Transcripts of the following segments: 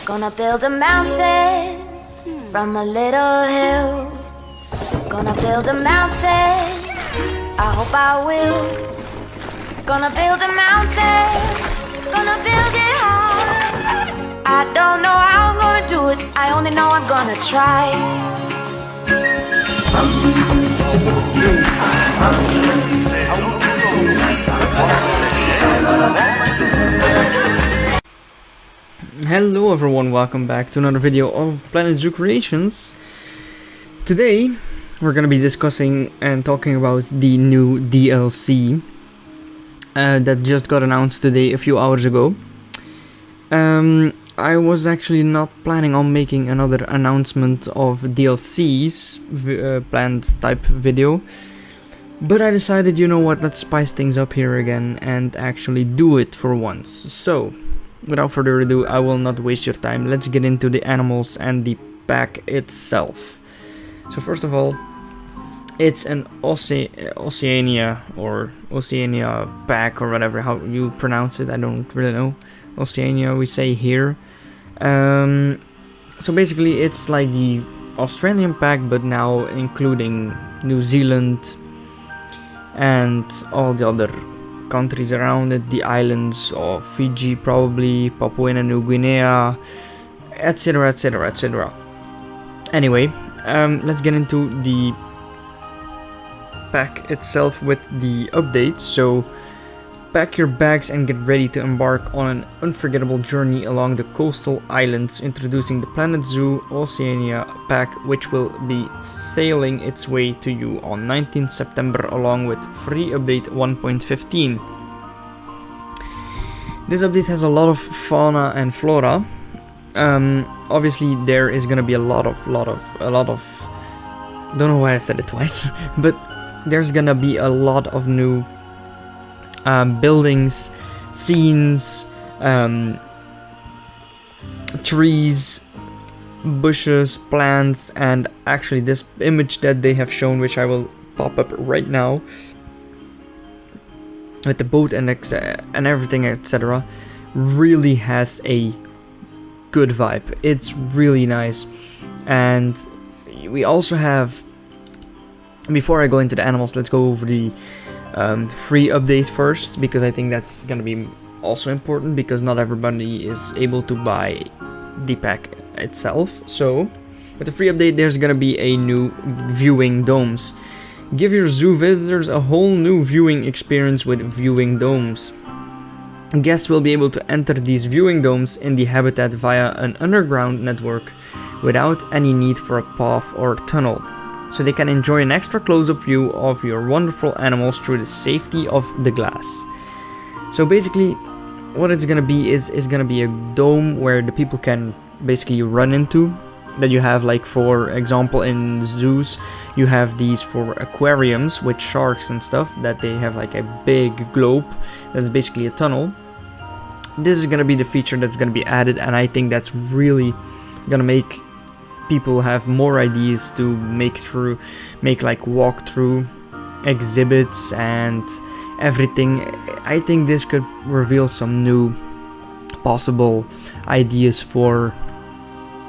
Gonna build a mountain from a little hill. Gonna build a mountain, I hope I will. Gonna build a mountain, gonna build it high. I don't know how I'm gonna do it, I only know I'm gonna try. Hello everyone, welcome back to another video of Planet Zoo Creations. Today we're gonna be discussing and talking about the new DLC that just got announced today a few hours ago. I was actually not planning on making another announcement of DLCs planned type video, but I decided, you know what, let's spice things up here again and actually do it for once. So without further ado, I will not waste your time. Let's get into the animals and the pack itself. So first of all, it's an Oceania or Oceania pack, or whatever how you pronounce it. I don't really know. Oceania we say here. So basically it's like the Australian pack, but now including New Zealand and all the other countries around it, the islands of Fiji, probably Papua New Guinea, etc, etc, etc. Anyway, let's get into the pack itself with the updates. So pack your bags and get ready to embark on an unforgettable journey along the coastal islands, introducing the Planet Zoo Oceania pack, which will be sailing its way to you on 19th September along with free update 1.15. This update has a lot of fauna and flora. Obviously there is gonna be a lot of don't know why I said it twice, but there's gonna be a lot of new buildings, scenes, trees, bushes, plants, and actually this image that they have shown, which I will pop up right now, with the boat and everything, etc., really has a good vibe. It's really nice. And we also have, before I go into the animals, let's go over the free update first, because I think that's gonna be also important, because not everybody is able to buy the pack itself. So with the free update, there's gonna be a new viewing domes. Give your zoo visitors a whole new viewing experience with viewing domes. Guests will be able to enter these viewing domes in the habitat via an underground network without any need for a path or tunnel, so they can enjoy an extra close-up view of your wonderful animals through the safety of the glass. So basically what it's gonna be is gonna be a dome where the people can basically run into, that you have, like, for example in zoos you have these for aquariums with sharks and stuff, that they have like a big globe that's basically a tunnel. This is gonna be the feature that's gonna be added, and I think that's really gonna make people have more ideas to make like walk-through exhibits and everything. I think this could reveal some new possible ideas for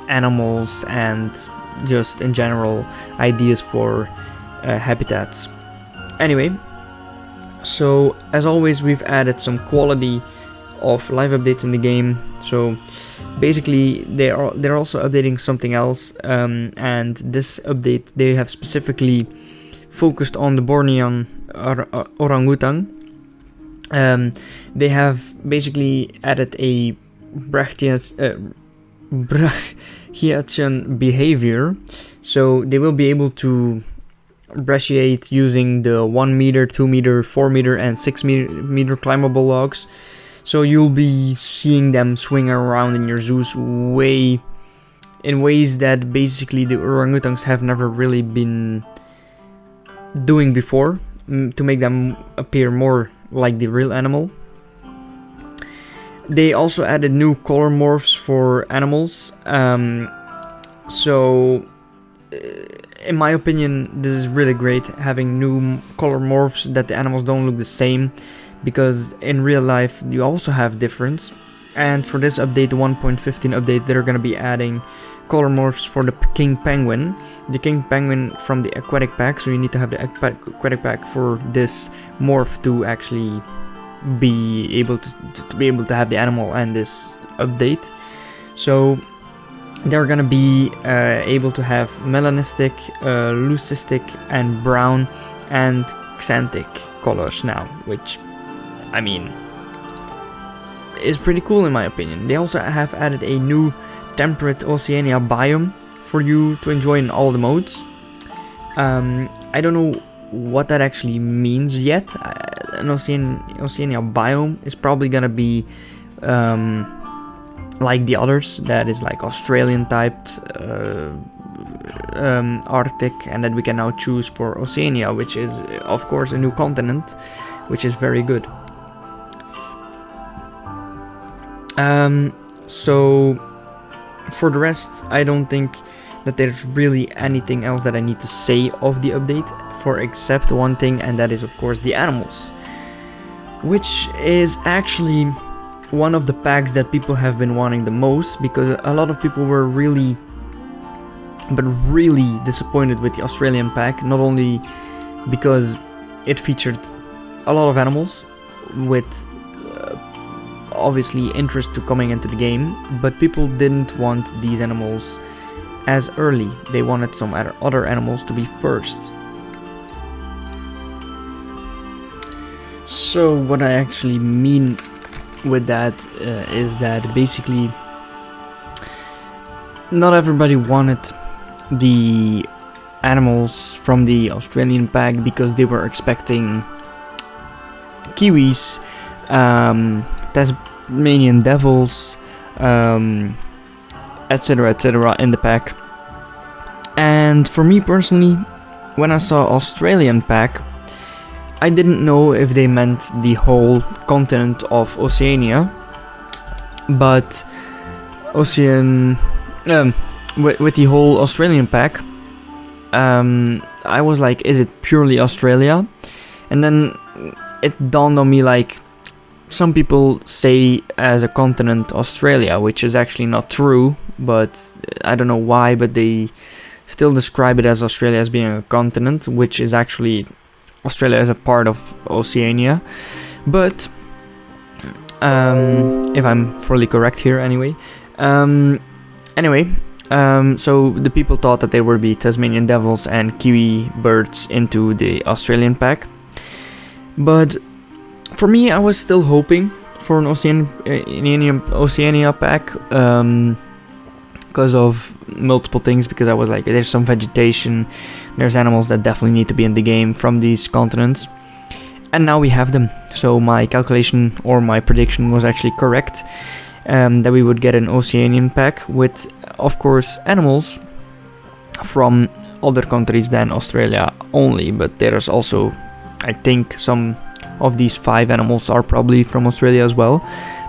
animals and just in general ideas for habitats. Anyway, so as always we've added some quality of live updates in the game. So basically they're also updating something else, and this update they have specifically focused on the Bornean orangutan. They have basically added a brachiation behavior, so they will be able to brachiate using the 1 meter, 2 meter, 4 meter, and 6 meter climbable logs. So you'll be seeing them swing around in your zoos in ways that basically the orangutans have never really been doing before, to make them appear more like the real animal. They also added new color morphs for animals. So in my opinion this is really great, having new color morphs that the animals don't look the same, because in real life you also have difference. And for this update, the 1.15 update, they're gonna be adding color morphs for the king penguin. The king penguin from the aquatic pack, so you need to have the aquatic pack for this morph to actually be able to have the animal and this update. So they're gonna be able to have melanistic, leucistic, and brown and xanthic colors now, which, I mean, is pretty cool in my opinion. They also have added a new temperate Oceania biome for you to enjoy in all the modes. I don't know what that actually means yet. An Oceania biome is probably gonna be like the others, that is like Australian typed, Arctic, and that we can now choose for Oceania, which is of course a new continent, which is very good. So for the rest, I don't think that there's really anything else that I need to say of the update, for except one thing, and that is of course the animals, which is actually one of the packs that people have been wanting the most, because a lot of people were really disappointed with the Australian pack, not only because it featured a lot of animals with obviously interest to coming into the game, but people didn't want these animals as early. They wanted some other animals to be first. So what I actually mean with that is that basically not everybody wanted the animals from the Australian pack because they were expecting kiwis, Tasmanian devils, etc. in the pack. And for me personally, when I saw Australian pack, I didn't know if they meant the whole continent of Oceania, but with the whole Australian pack, I was like, is it purely Australia? And then it dawned on me, like, some people say as a continent Australia, which is actually not true, but I don't know why, but they still describe it as Australia as being a continent, which is actually Australia as a part of Oceania. But if I'm fully correct here anyway. So the people thought that there would be Tasmanian devils and kiwi birds into the Australian pack. But for me, I was still hoping for an Oceania pack, because of multiple things, because I was like, there's some vegetation, there's animals that definitely need to be in the game from these continents, and now we have them. So my calculation or my prediction was actually correct, that we would get an Oceanian pack with, of course, animals from other countries than Australia only, but there's also, I think, some of these 5 animals are probably from Australia as well,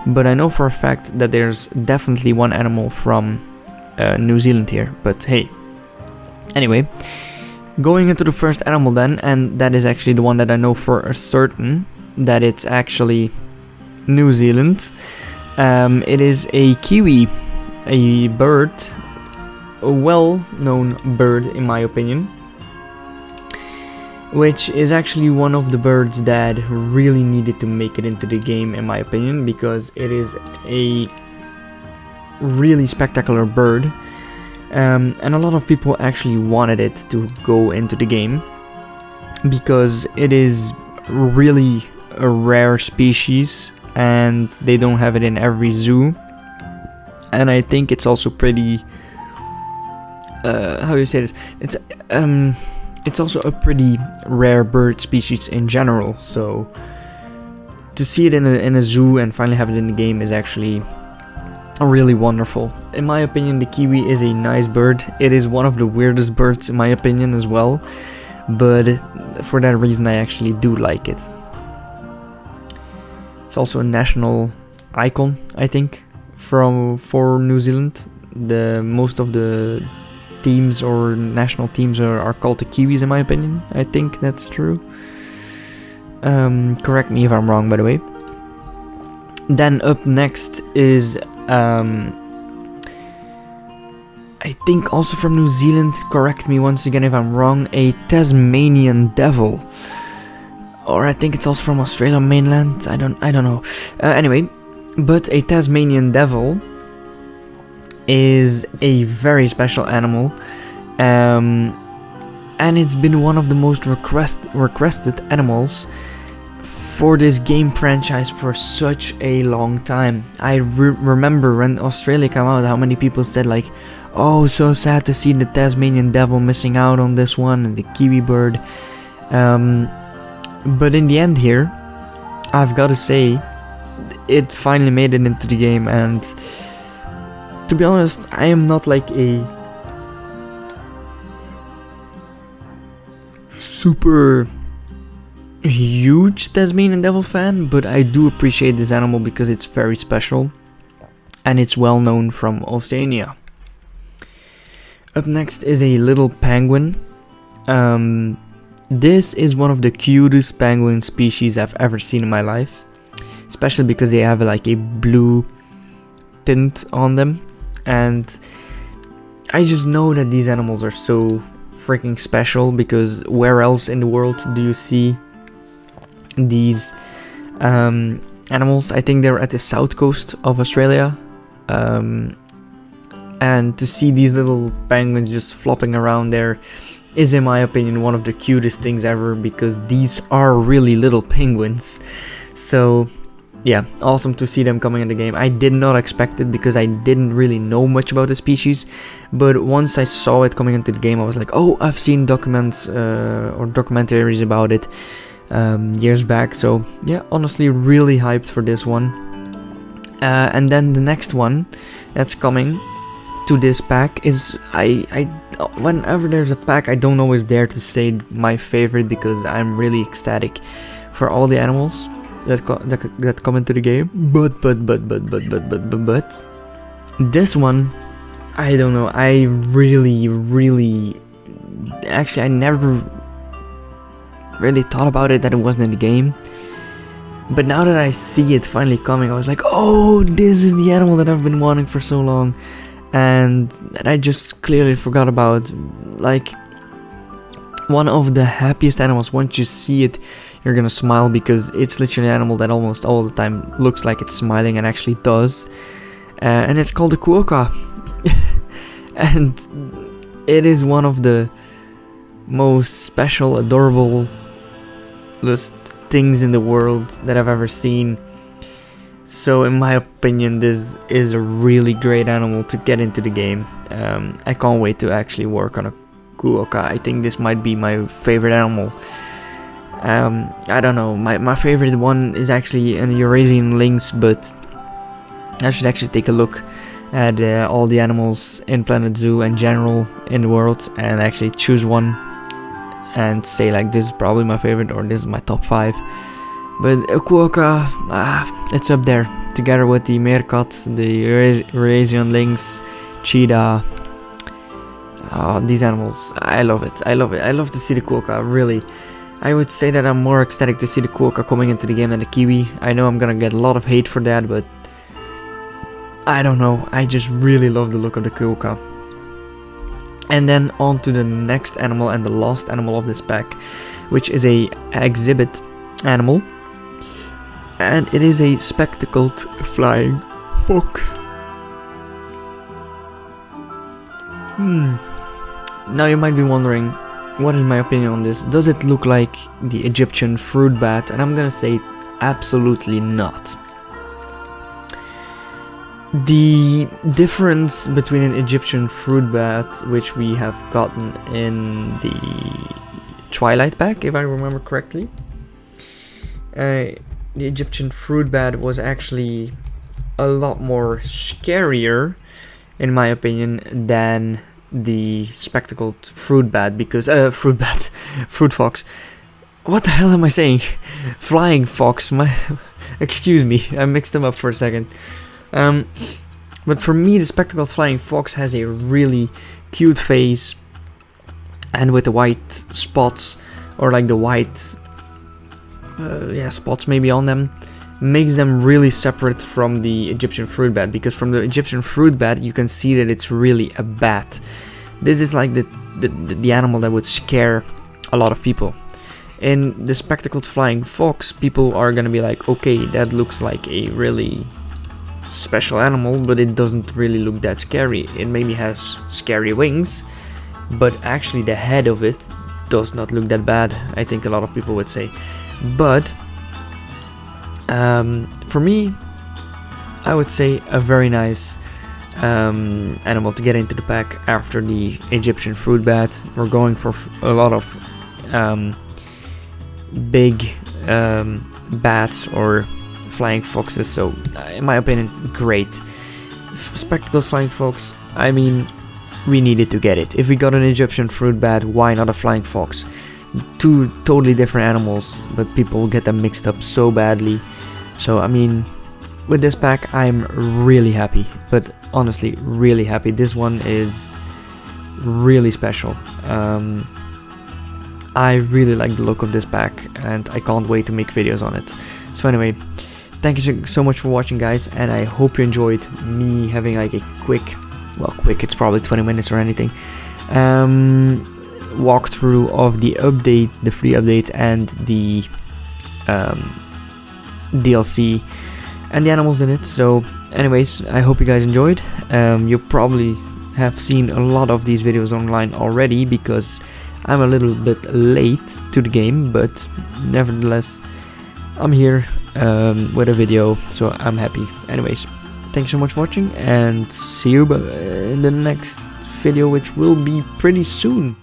but I know for a fact that there's definitely one animal from New Zealand here, but hey. Anyway, going into the first animal then, and that is actually the one that I know for a certain that it's actually New Zealand. It is a kiwi, a bird, a well-known bird in my opinion, which is actually one of the birds that really needed to make it into the game in my opinion, because it is a really spectacular bird, and a lot of people actually wanted it to go into the game because it is really a rare species and they don't have it in every zoo, and I think it's also pretty how do you say this, it's also a pretty rare bird species in general, so to see it in a zoo and finally have it in the game is actually really wonderful. In my opinion, the kiwi is a nice bird. It is one of the weirdest birds in my opinion as well, but for that reason I actually do like it. It's also a national icon, I think, for New Zealand. Most of the teams or national teams are called the Kiwis in my opinion. I think that's true. Correct me if I'm wrong, by the way. Then up next is I think also from New Zealand, correct me once again if I'm wrong, a Tasmanian devil. Or I think it's also from Australia mainland, I don't know. Anyway, but a Tasmanian devil is a very special animal. And it's been one of the most requested animals for this game franchise for such a long time. I remember when Australia came out, how many people said like, oh, so sad to see the Tasmanian devil missing out on this one, and the kiwi bird. But in the end here, I've got to say, it finally made it into the game, and to be honest, I am not like a super huge Tasmanian devil fan, but I do appreciate this animal because it's very special and it's well known from Oceania. Up next is a little penguin. This is one of the cutest penguin species I've ever seen in my life, especially because they have like a blue tint on them, and I just know that these animals are so freaking special, because where else in the world do you see these animals? I think they're at the south coast of Australia, and to see these little penguins just flopping around there is, in my opinion, one of the cutest things ever, because these are really little penguins. So yeah, awesome to see them coming in the game. I did not expect it because I didn't really know much about the species, but once I saw it coming into the game, I was like, oh, I've seen documents or documentaries about it years back. So yeah, honestly really hyped for this one. And then the next one that's coming to this pack is, I whenever there's a pack, I don't always dare to say my favorite, because I'm really ecstatic for all the animals that come into the game. But this one, I don't know, I really actually, I never really thought about it that it wasn't in the game, but now that I see it finally coming, I was like, oh, this is the animal that I've been wanting for so long, and I just clearly forgot about. Like, one of the happiest animals. Once you see it, you're gonna smile, because it's literally an animal that almost all the time looks like it's smiling, and actually does. And it's called the quokka. And it is one of the most special, adorable things in the world that I've ever seen. So in my opinion, this is a really great animal to get into the game. I can't wait to actually work on a quokka. I think this might be my favorite animal. I don't know, my favorite one is actually an Eurasian lynx, but I should actually take a look at all the animals in Planet Zoo in general in the world, and actually choose one and say like, this is probably my favorite, or this is my top 5. But a quokka, it's up there, together with the meerkat, the Eurasian lynx, cheetah. These animals, I love it. I love to see the quokka, really. I would say that I'm more ecstatic to see the quokka coming into the game than the kiwi. I know I'm gonna get a lot of hate for that, but I don't know, I just really love the look of the quokka. And then on to the next animal, and the last animal of this pack, which is a exhibit animal, and it is a spectacled flying fox. Now you might be wondering, what is my opinion on this? Does it look like the Egyptian fruit bat? And I'm gonna say absolutely not. The difference between an Egyptian fruit bat, which we have gotten in the Twilight pack, if I remember correctly, the Egyptian fruit bat was actually a lot more scarier, in my opinion, than the spectacled fruit bat, because fruit fox. What the hell am I saying? Flying fox. Excuse me, I mixed them up for a second. But for me, the spectacled flying fox has a really cute face, and with the white spots, or like the white spots maybe on them, makes them really separate from the Egyptian fruit bat, because from the Egyptian fruit bat you can see that it's really a bat. This is like the animal that would scare a lot of people. In the spectacled flying fox, people are gonna be like, okay, that looks like a really special animal, but it doesn't really look that scary. It maybe has scary wings, but actually the head of it does not look that bad, I think a lot of people would say. But for me, I would say a very nice animal to get into the pack after the Egyptian fruit bat. We're going for a lot of big bats or flying foxes, so in my opinion, great. Spectacled flying fox, I mean, we needed to get it. If we got an Egyptian fruit bat, why not a flying fox? Two totally different animals, but people get them mixed up so badly. So I mean, with this pack I'm really happy, but honestly really happy. This one is really special. I really like the look of this pack and I can't wait to make videos on it. So anyway, thank you so much for watching, guys, and I hope you enjoyed me having like a quick, it's probably 20 minutes or anything, walkthrough of the update, the free update, and the DLC and the animals in it. So anyways, I hope you guys enjoyed. You probably have seen a lot of these videos online already because I'm a little bit late to the game, but nevertheless I'm here with a video, so I'm happy. Anyways, thanks so much for watching and see you in the next video, which will be pretty soon.